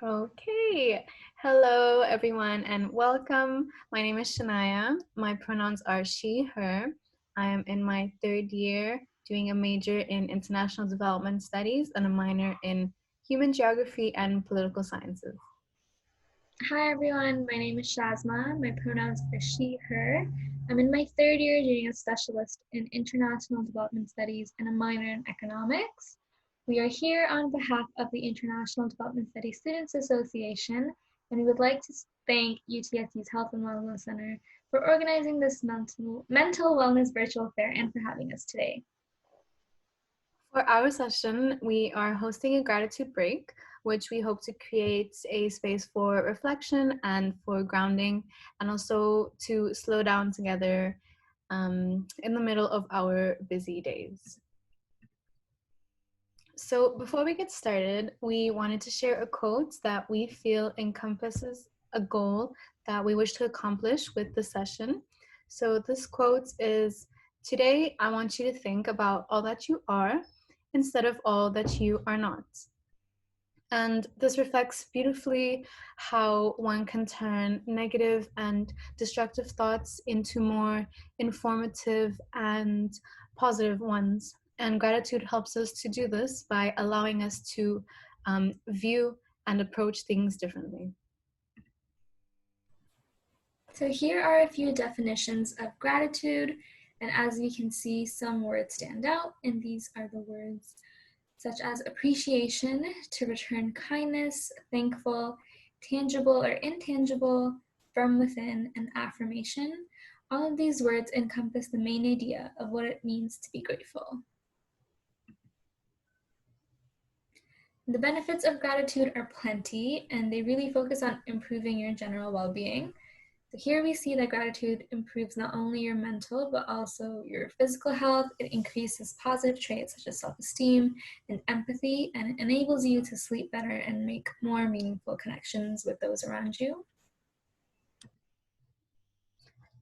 Okay. Hello, everyone, and welcome. My name is Shania. My pronouns are she, her. I am in my third year doing a major in international development studies and a minor in human geography and political sciences. Hi everyone, my name is Shazma. My pronouns are she, her. I'm in my third year doing a specialist in international development studies and a minor in economics. We are here on behalf of the International Development Studies Students Association, and we would like to thank UTSC's Health and Wellness Center for organizing this mental wellness virtual fair and for having us today. For our session, we are hosting a gratitude break, which we hope to create a space for reflection and for grounding, and also to slow down together in the middle of our busy days. So before we get started, we wanted to share a quote that we feel encompasses a goal that we wish to accomplish with the session. So this quote is, "Today, I want you to think about all that you are instead of all that you are not." And this reflects beautifully how one can turn negative and destructive thoughts into more informative and positive ones. And gratitude helps us to do this by allowing us to view and approach things differently. So here are a few definitions of gratitude, and as we can see, some words stand out, and these are the words such as appreciation, to return kindness, thankful, tangible or intangible, from within, and affirmation. All of these words encompass the main idea of what it means to be grateful. The benefits of gratitude are plenty, and they really focus on improving your general well-being. So here we see that gratitude improves not only your mental, but also your physical health. It increases positive traits such as self-esteem and empathy, and it enables you to sleep better and make more meaningful connections with those around you.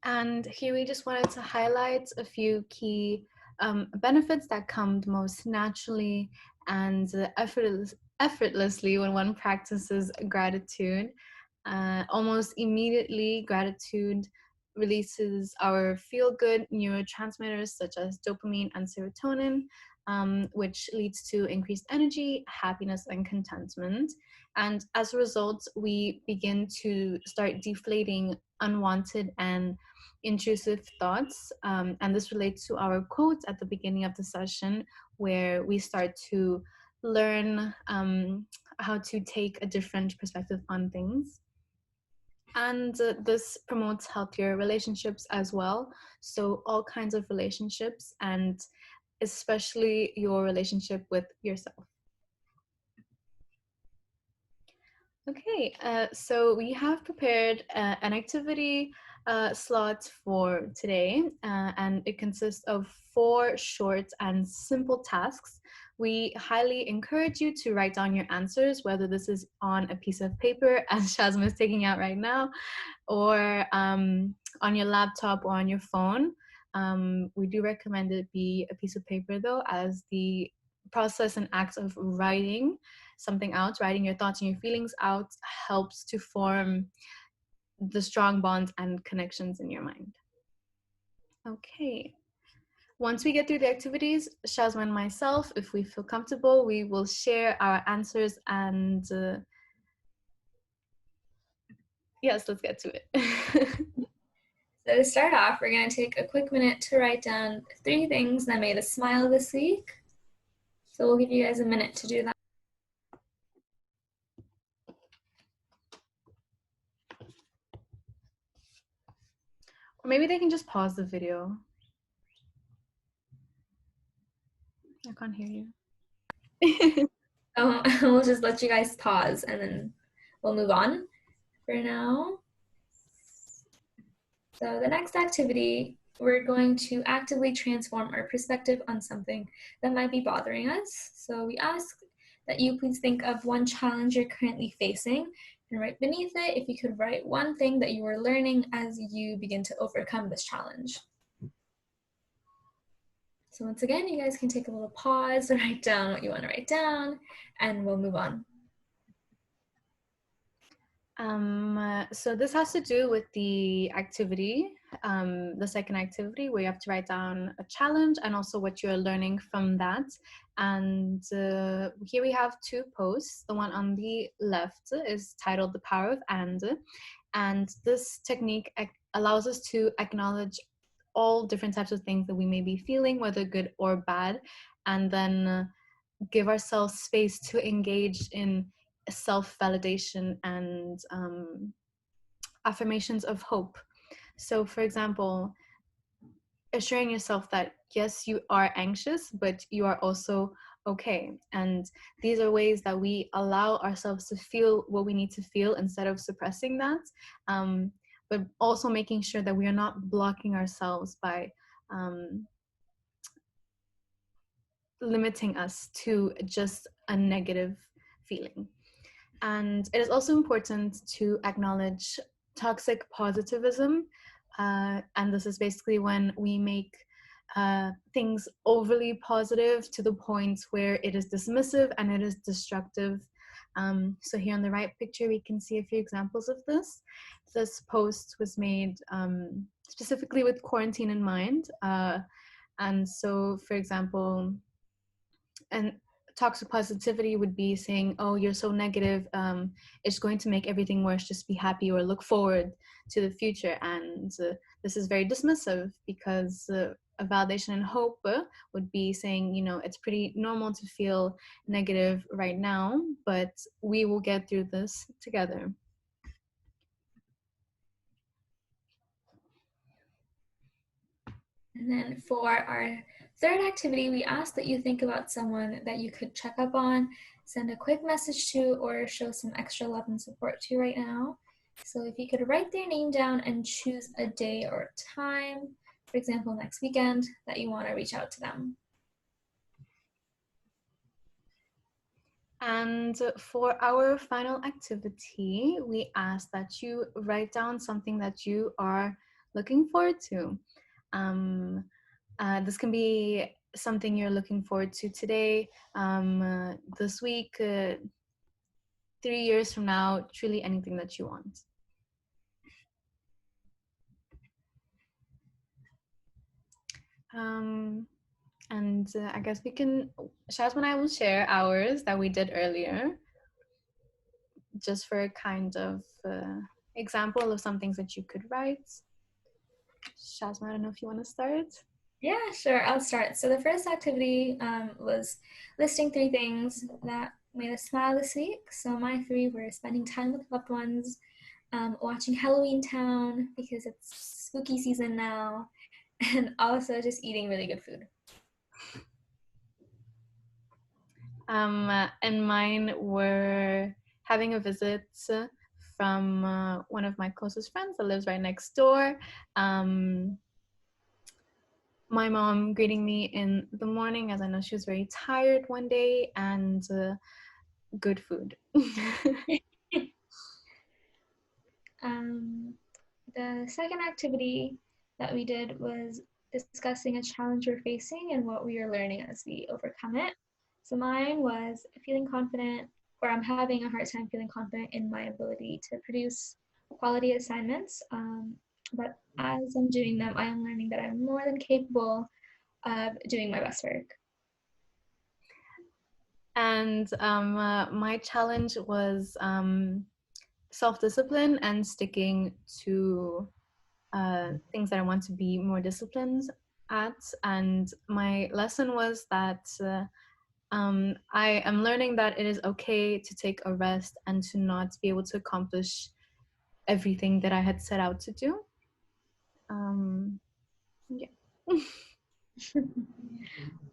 And here we just wanted to highlight a few key benefits that come most naturally and effortlessly when one practices gratitude. Almost immediately, gratitude releases our feel-good neurotransmitters such as dopamine and serotonin, which leads to increased energy, happiness, and contentment. And as a result, we begin to start deflating unwanted and intrusive thoughts. And this relates to our quote at the beginning of the session, where we start to learn how to take a different perspective on things. And this promotes healthier relationships as well. So, all kinds of relationships, and especially your relationship with yourself. Okay, so we have prepared an activity slot for today, and it consists of 4 short and simple tasks. We highly encourage you to write down your answers, whether this is on a piece of paper, as Shazma is taking out right now, or on your laptop or on your phone. We do recommend it be a piece of paper, though, as the process and act of writing something out, writing your thoughts and your feelings out, helps to form the strong bonds and connections in your mind. Okay. Once we get through the activities, Shazma and myself, if we feel comfortable, we will share our answers and yes, let's get to it. So to start off, we're going to take a quick minute to write down 3 things that made us smile this week. So we'll give you guys a minute to do that. Or maybe they can just pause the video. I can't hear you. We'll just let you guys pause and then we'll move on for now. So the next activity, we're going to actively transform our perspective on something that might be bothering us. So we ask that you please think of one challenge you're currently facing, and right beneath it, if you could write one thing that you are learning as you begin to overcome this challenge. So once again, you guys can take a little pause, write down what you want to write down, and we'll move on. So this has to do with the activity, the second activity where you have to write down a challenge and also what you're learning from that. And here we have two posts. The one on the left is titled "The Power of and this technique allows us to acknowledge all different types of things that we may be feeling, whether good or bad, and then give ourselves space to engage in self-validation and affirmations of hope. So, for example, assuring yourself that yes, you are anxious, but you are also okay. And these are ways that we allow ourselves to feel what we need to feel instead of suppressing that. But also making sure that we are not blocking ourselves by limiting us to just a negative feeling. And it is also important to acknowledge toxic positivism. And this is basically when we make things overly positive to the point where it is dismissive and it is destructive. So here on the right picture, we can see a few examples of this. This post was made specifically with quarantine in mind. And so, for example, and toxic positivity would be saying, oh, you're so negative, it's going to make everything worse, just be happy or look forward to the future. And this is very dismissive because a validation and hope would be saying, you know, it's pretty normal to feel negative right now, but we will get through this together. And then for our third activity, we ask that you think about someone that you could check up on, send a quick message to, or show some extra love and support to right now. So if you could write their name down and choose a day or a time, for example, next weekend, that you want to reach out to them. And for our final activity, we ask that you write down something that you are looking forward to. This can be something you're looking forward to today, this week, 3 years from now, truly anything that you want. And I guess we can, Shazma and I will share ours that we did earlier, just for a kind of example of some things that you could write. Shazma, I don't know if you want to start. Yeah, sure. I'll start. So the first activity was listing 3 things that made us smile this week. So my 3 were spending time with loved ones, watching Halloween Town because it's spooky season now, and also just eating really good food. And mine were having a visit from one of my closest friends that lives right next door. My mom greeting me in the morning, as I know she was very tired one day, and good food. The second activity that we did was discussing a challenge we're facing and what we are learning as we overcome it. So mine was feeling confident, or I'm having a hard time feeling confident in my ability to produce quality assignments. But as I'm doing them, I am learning that I'm more than capable of doing my best work. And my challenge was self-discipline and sticking to things that I want to be more disciplined at. And my lesson was that I am learning that it is okay to take a rest and to not be able to accomplish everything that I had set out to do. Yeah.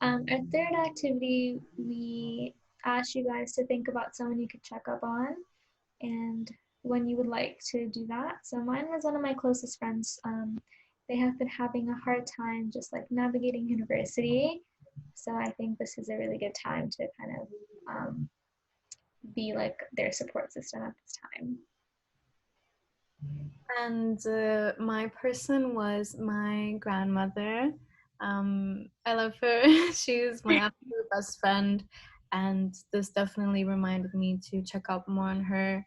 Our third activity, we asked you guys to think about someone you could check up on and when you would like to do that. So mine was one of my closest friends. They have been having a hard time just like navigating university. So I think this is a really good time to kind of be like their support system at this time. And my person was my grandmother. I love her. She's my absolute best friend, and this definitely reminded me to check out more on her.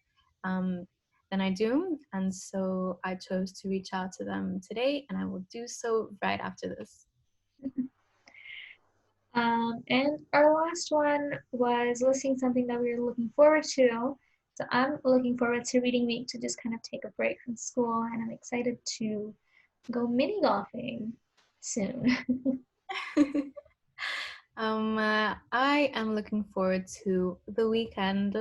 than I do. And so I chose to reach out to them today, and I will do so right after this. And our last one was listing something that we were looking forward to. So I'm looking forward to reading week to just kind of take a break from school, and I'm excited to go mini golfing soon. I am looking forward to the weekend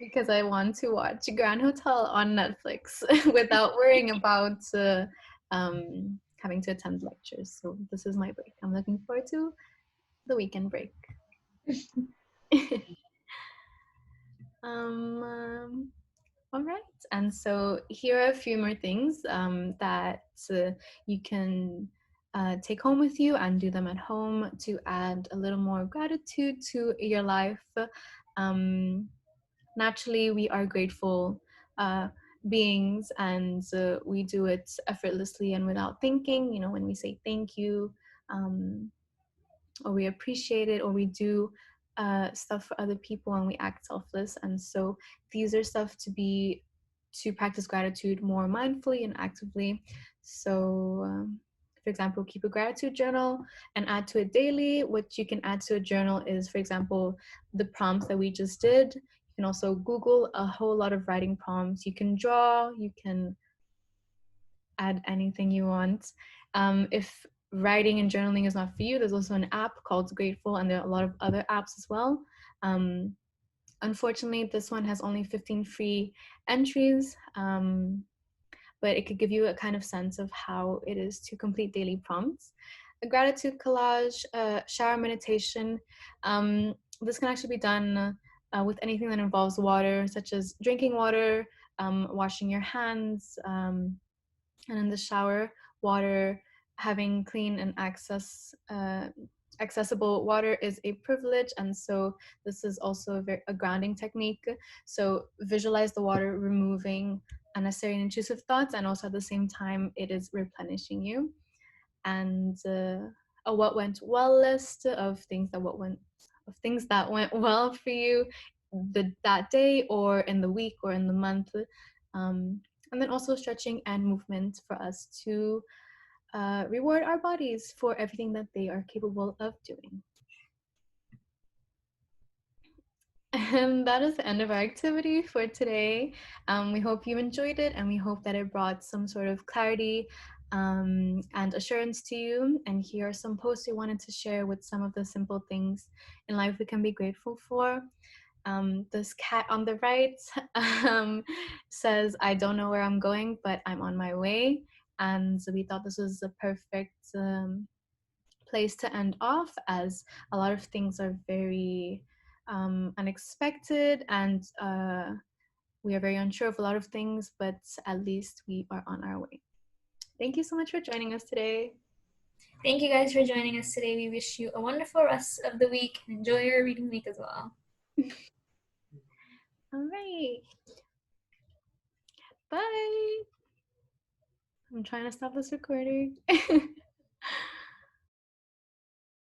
because I want to watch Grand Hotel on Netflix without worrying about having to attend lectures. So this is my break. I'm looking forward to the weekend break. um, all right. And so here are a few more things that you can take home with you and do them at home to add a little more gratitude to your life. Um, Naturally, we are grateful beings, and we do it effortlessly and without thinking. You know, when we say thank you, um, or we appreciate it, or we do stuff for other people and we act selfless. And so these are stuff to practice gratitude more mindfully and actively. So for example, keep a gratitude journal and add to it daily. What you can add to a journal is, for example, the prompts that we just did. You can also Google a whole lot of writing prompts. You can draw, you can add anything you want. If writing and journaling is not for you, there's also an app called Grateful, and there are a lot of other apps as well. Um, Unfortunately, this one has only 15 free entries, but it could give you a kind of sense of how it is to complete daily prompts. A gratitude collage, shower meditation. This can actually be done with anything that involves water, such as drinking water, washing your hands, and in the shower, water, having clean and accessible water is a privilege. And so this is also a grounding technique. So visualize the water removing unnecessary and intrusive thoughts, and also at the same time it is replenishing you. And a what went well list of things that went well for you that day or in the week or in the month. um, and then also stretching and movement for us to reward our bodies for everything that they are capable of doing. And that is the end of our activity for today. We hope you enjoyed it, and we hope that it brought some sort of clarity and assurance to you. And here are some posts we wanted to share with some of the simple things in life we can be grateful for. This cat on the right says, I don't know where I'm going, but I'm on my way. And we thought this was a perfect place to end off, as a lot of things are very unexpected, and we are very unsure of a lot of things, but at least we are on our way. Thank you so much for joining us today. Thank you guys for joining us today. We wish you a wonderful rest of the week and enjoy your reading week as well. All right. Bye. I'm trying to stop this recording.